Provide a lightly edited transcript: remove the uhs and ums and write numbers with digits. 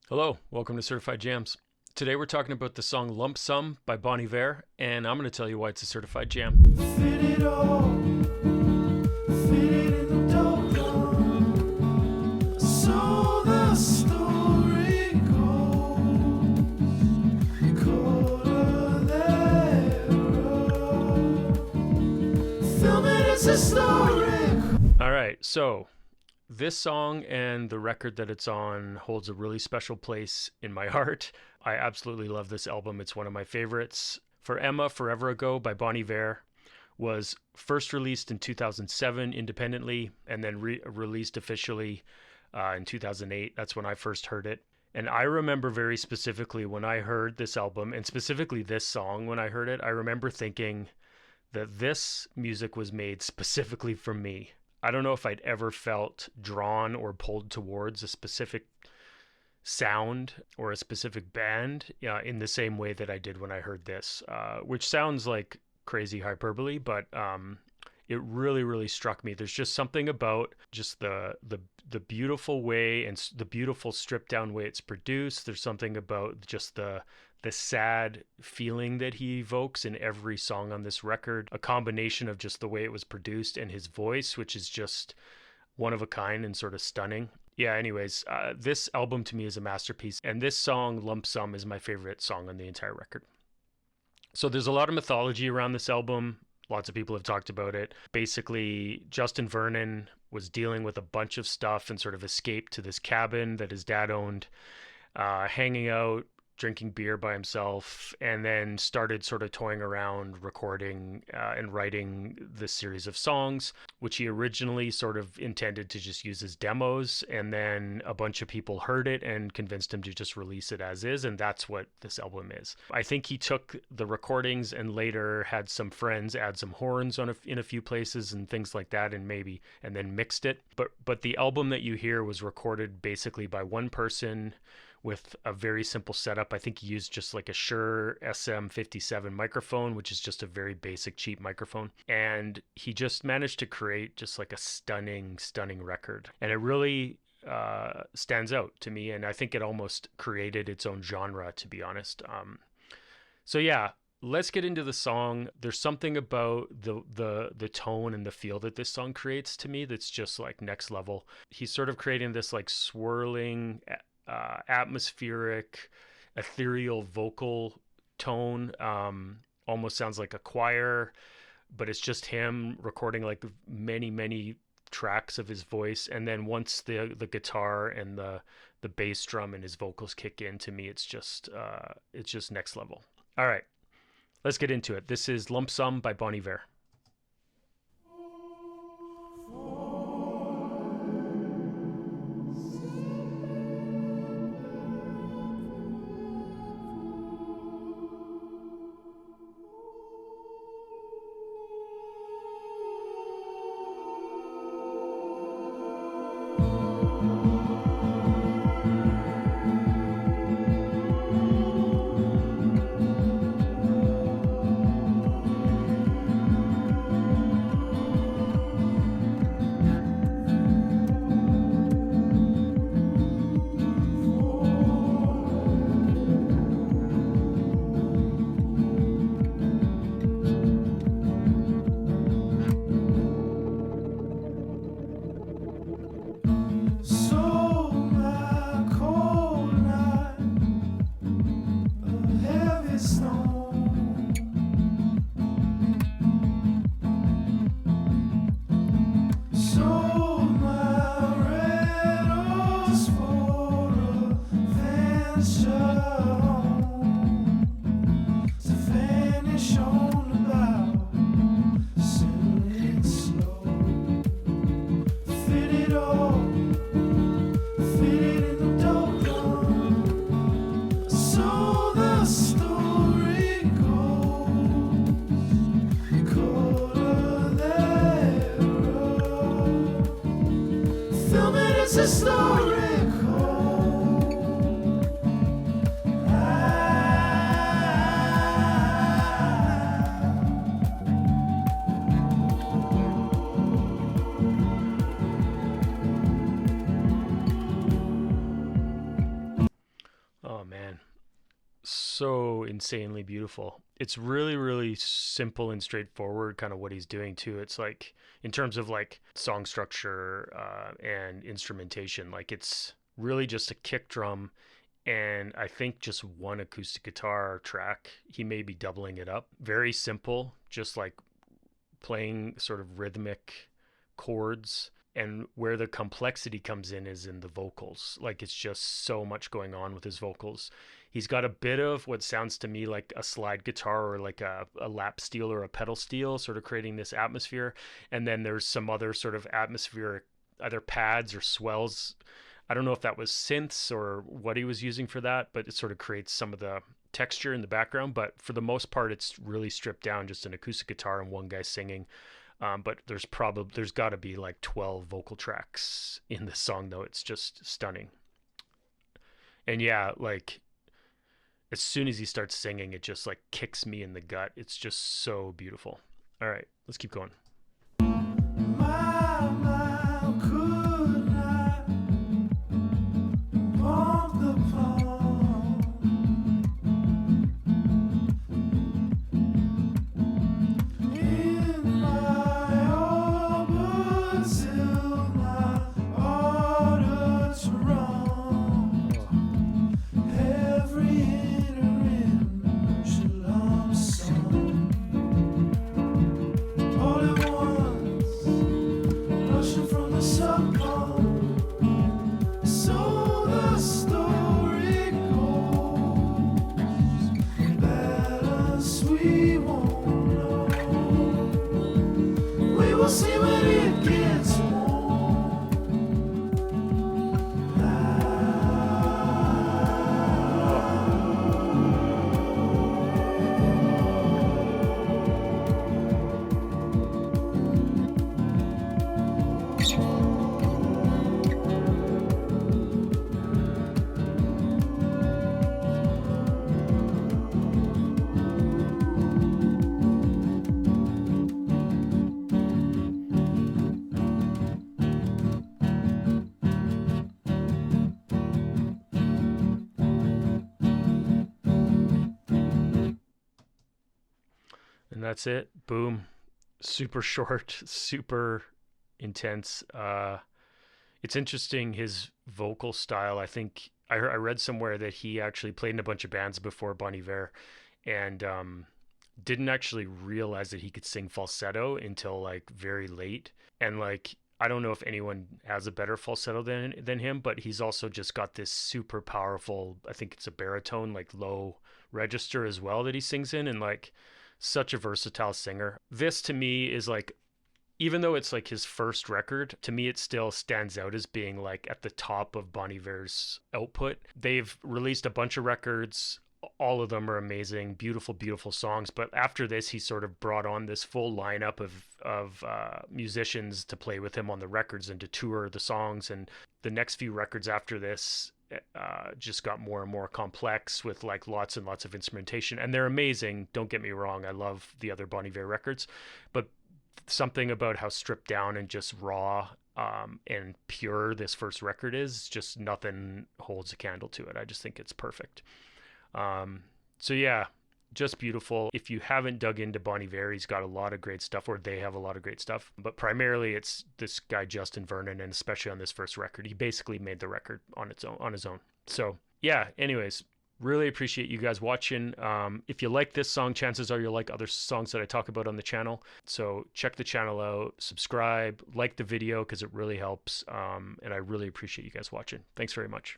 Hello, welcome to Certified Jams. Today we're talking about the song Lump Sum by Bon Iver, and I'm going to tell you why it's a certified jam. Fit it all, fit it in the dope. So the story goes. Film it as historic. All right, so this song and the record that it's on holds a really special place in my heart. I absolutely love this album. It's one of my favorites. For Emma, Forever Ago by Bon Iver was first released in 2007 independently and then released officially in 2008. That's when I first heard it. And I remember very specifically when I heard this album, and specifically this song when I heard it, I remember thinking that this music was made specifically for me. I don't know if I'd ever felt drawn or pulled towards a specific sound or a specific band in the same way that I did when I heard this, which sounds like crazy hyperbole, but it really, really struck me. There's just something about just the beautiful way and the beautiful stripped down way it's produced. There's something about just the sad feeling that he evokes in every song on this record, a combination of just the way it was produced and his voice, which is just one of a kind and sort of stunning. Yeah, anyways, this album to me is a masterpiece, and this song, Lump Sum, is my favorite song on the entire record. So there's a lot of mythology around this album. Lots of people have talked about it. Basically, Justin Vernon was dealing with a bunch of stuff and sort of escaped to this cabin that his dad owned, hanging out, drinking beer by himself, and then started sort of toying around recording and writing this series of songs, which he originally sort of intended to just use as demos, and then a bunch of people heard it and convinced him to just release it as is, and that's what this album is. I think he took the recordings and later had some friends add some horns in a few places and things like that, and then mixed it. But the album that you hear was recorded basically by one person with a very simple setup. I think he used just like a Shure SM57 microphone, which is just a very basic, cheap microphone. And he just managed to create just like a stunning, stunning record. And it really stands out to me. And I think it almost created its own genre, to be honest. So yeah, let's get into the song. There's something about the tone and the feel that this song creates to me that's just like next level. He's sort of creating this like swirling, atmospheric, ethereal vocal tone. Almost sounds like a choir, but it's just him recording like many tracks of his voice. And then once the guitar and the bass drum and his vocals kick in, to me it's just next level. All right, let's get into it. This is Lump Sum by Bon Iver. so insanely beautiful. It's really, really simple and straightforward, kind of what he's doing too. It's like, in terms of like song structure and instrumentation, like it's really just a kick drum and I think just one acoustic guitar track. He may be doubling it up. Very simple, just like playing sort of rhythmic chords. And where the complexity comes in is in the vocals. Like it's just so much going on with his vocals. He's got a bit of what sounds to me like a slide guitar or like a lap steel or a pedal steel, sort of creating this atmosphere. And then there's some other sort of atmospheric, either pads or swells. I don't know if that was synths or what he was using for that, but it sort of creates some of the texture in the background. But for the most part, it's really stripped down, just an acoustic guitar and one guy singing. But there's got to be like 12 vocal tracks in this song, though. It's just stunning. And yeah, like as soon as he starts singing, it just like kicks me in the gut. It's just so beautiful. All right, let's keep going. My mind could not walk the palm. In my orbits till my orders wrong. Every inner shalom song. All at once, rushing from the sub-pond. So the story goes. Balance we won't know. We will see when it gets warm. And that's it. Boom. Super short, super intense. It's interesting his vocal style. I think I read somewhere that he actually played in a bunch of bands before Bon Iver, and didn't actually realize that he could sing falsetto until like very late. And like I don't know if anyone has a better falsetto than him, but he's also just got this super powerful. I think it's a baritone, like low register as well that he sings in, and like such a versatile singer. This to me is like, even though it's like his first record, to me it still stands out as being like at the top of Bon Iver's output. They've released a bunch of records. All of them are amazing, beautiful, beautiful songs. But after this, he sort of brought on this full lineup of musicians to play with him on the records and to tour the songs. And the next few records after this just got more and more complex with like lots and lots of instrumentation. And they're amazing. Don't get me wrong. I love the other Bon Iver records, but something about how stripped down and just raw and pure this first record is, just nothing holds a candle to it. I just think it's perfect. So yeah, just beautiful. If you haven't dug into Bon Iver, he's got a lot of great stuff, or they have a lot of great stuff, but primarily it's this guy Justin Vernon, and especially on this first record, he basically made the record on his own. So yeah, anyways, really appreciate you guys watching. If you like this song, chances are you'll like other songs that I talk about on the channel. So check the channel out, subscribe, like the video, because it really helps. And I really appreciate you guys watching. Thanks very much.